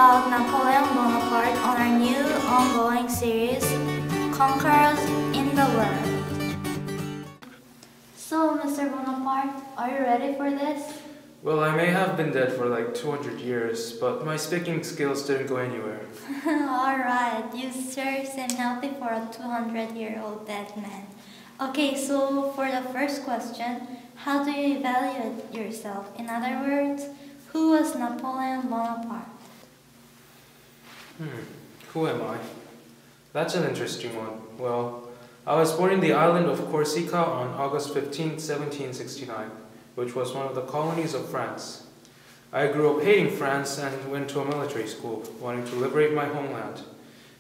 about Napoleon Bonaparte on our new ongoing series, Conquerors in the World. So, Mr. Bonaparte, are you ready for this? Well, I may have been dead for like 200 years, but my speaking skills didn't go anywhere. Alright, you sure seem healthy for a 200-year-old dead man. Okay, so for the first question, how do you evaluate yourself? In other words, who was Napoleon Bonaparte? Who am I? That's an interesting one. Well, I was born in the island of Corsica on August 15, 1769, which was one of the colonies of France. I grew up hating France and went to a military school, wanting to liberate my homeland.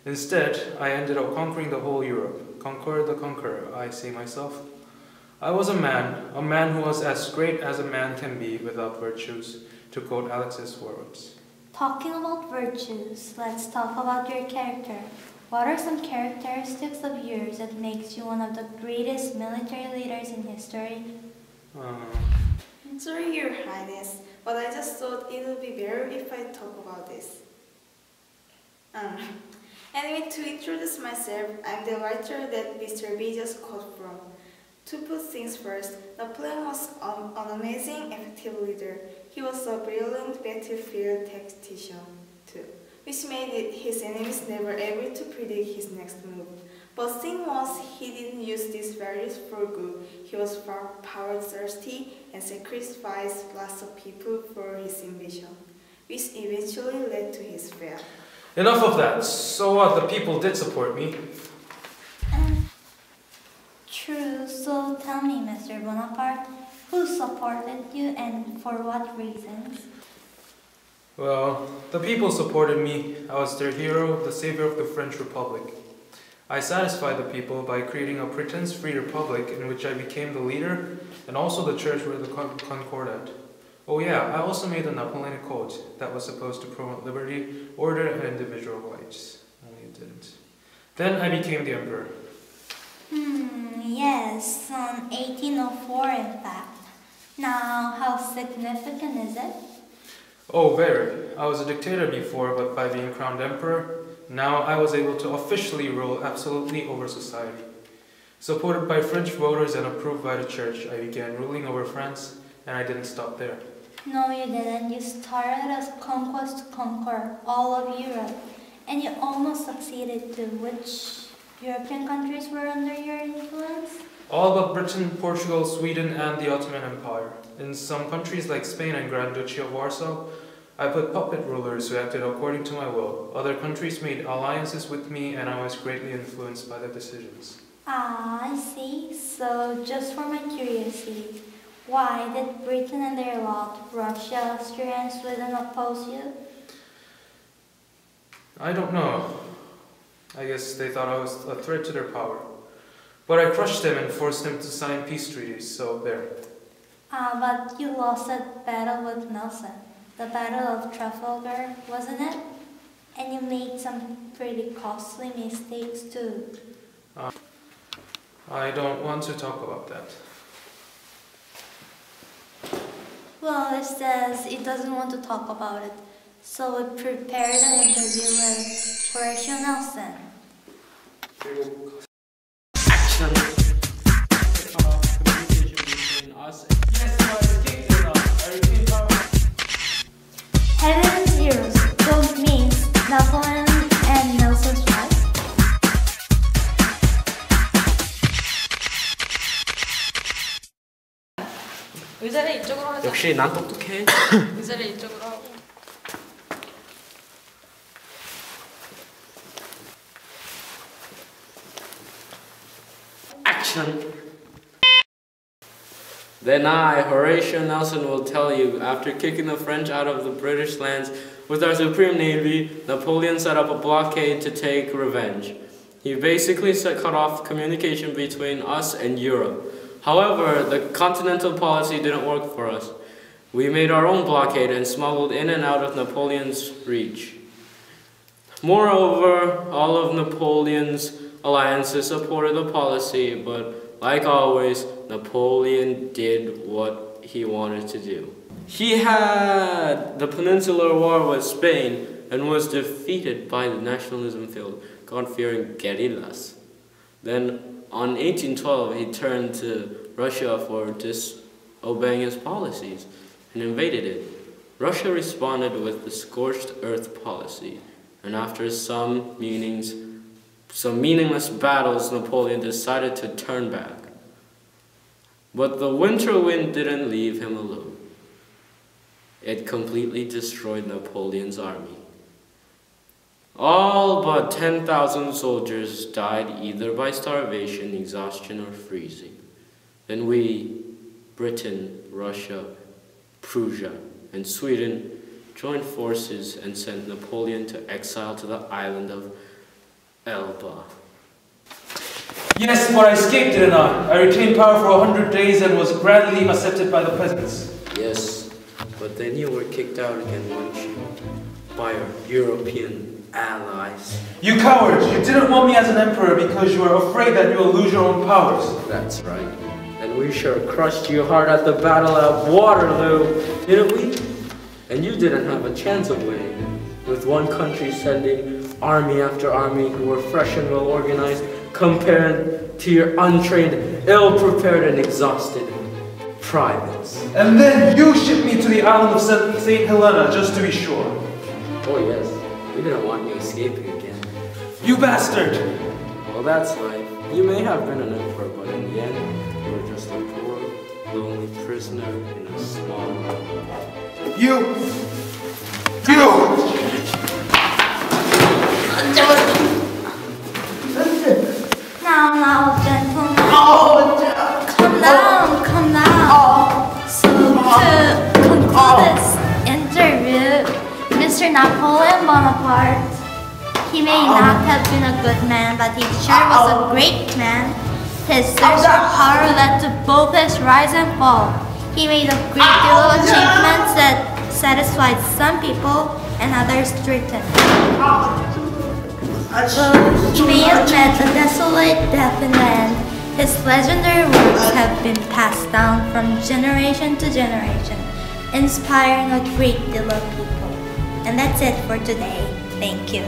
Instead, I ended up conquering the whole Europe. Conquer the conqueror, I say myself. I was a man who was as great as a man can be without virtues, to quote Alex's words. Talking about virtues, let's talk about your character. What are some characteristics of yours that makes you one of the greatest military leaders in history? Sorry, Your Highness, but I just thought it would be better if I talk about this. Anyway, to introduce myself, I'm the writer that Mr. B just quoted from. To put things first, Napoleon was an amazing, effective leader. He was a brilliant battlefield tactician, too, which made his enemies never able to predict his next move. But the thing was, he didn't use these values for good. He was power-thirsty and sacrificed lots of people for his ambition, which eventually led to his fall. Enough of that. So what? The people did support me. True, so tell me, Mr. Bonaparte, who supported you and for what reasons? Well, the people supported me. I was their hero, the savior of the French Republic. I satisfied the people by creating a pretense-free republic in which I became the leader and also the church where the concordat. Oh yeah, I also made the Napoleonic Code that was supposed to promote liberty, order, and individual rights. Only it didn't. Then I became the emperor. Yes, 1804 in fact. Now, how significant is it? Oh, very. I was a dictator before, but by being crowned emperor, now I was able to officially rule absolutely over society. Supported by French voters and approved by the church, I began ruling over France, and I didn't stop there. No, you didn't. You started as conquest to conquer all of Europe, and you almost succeeded too. Which European countries were under your influence? All but Britain, Portugal, Sweden, and the Ottoman Empire. In some countries like Spain and Grand Duchy of Warsaw, I put puppet rulers who acted according to my will. Other countries made alliances with me, and I was greatly influenced by their decisions. Ah, I see. So, just for my curiosity, why did Britain and their lot, Russia, Austria, and Sweden oppose you? I don't know. I guess they thought I was a threat to their power. But I crushed them and forced them to sign peace treaties, so there. Ah, but you lost that battle with Nelson. The Battle of Trafalgar, wasn't it? And you made some pretty costly mistakes too. I don't want to talk about that. Well, it says it doesn't want to talk about it. So we prepared an interview with Horatio Nelson. Action! Communication between us. Heaven and Heroes don't mean Napoleon and Nelson's wife. 의자를 이쪽으로 하자. 역시 난 똑똑해. 의자를 이쪽으로 하고. Action! Then I, Horatio Nelson, will tell you, after kicking the French out of the British lands with our supreme navy, Napoleon set up a blockade to take revenge. He basically cut off communication between us and Europe. However, the continental policy didn't work for us. We made our own blockade and smuggled in and out of Napoleon's reach. Moreover, all of Napoleon's alliances supported the policy, but like always, Napoleon did what he wanted to do. He had the Peninsular War with Spain, and was defeated by the nationalism-filled, God-fearing guerrillas. Then, on 1812, he turned to Russia for disobeying his policies and invaded it. Russia responded with the scorched earth policy, and after some meaningless battles, Napoleon decided to turn back. But the winter wind didn't leave him alone. It completely destroyed Napoleon's army. All but 10,000 soldiers died either by starvation, exhaustion, or freezing. Then we, Britain, Russia, Prussia, and Sweden joined forces and sent Napoleon to exile to the island of Elba. Yes, but I escaped, didn't I? I retained power for 100 days and was gladly accepted by the peasants. Yes, but then you were kicked out again, weren't you? By our European allies. You cowards! You didn't want me as an emperor because you were afraid that you will lose your own powers. That's right. And we sure crushed you hard at the Battle of Waterloo, didn't we? And you didn't have a chance of winning, with one country sending army after army who were fresh and well organized, compared to your untrained, ill-prepared, and exhausted privates. And then you shipped me to the island of St. Helena just to be sure. Oh yes, we didn't want you escaping again. You bastard! Well, that's life. You may have been an emperor, but in the end, you were just a poor, lonely prisoner in a small island. You! Now, gentlemen. Calm down. So, to conclude this interview, Mr. Napoleon Bonaparte, he may not have been a good man, but he sure was a great man. His thirst for power led to both his rise and fall. He made a great deal of achievements that satisfied some people and others threatened. Though he may have met a desolate death in the end, his legendary works have been passed down from generation to generation, inspiring a great deal of people. And that's it for today. Thank you.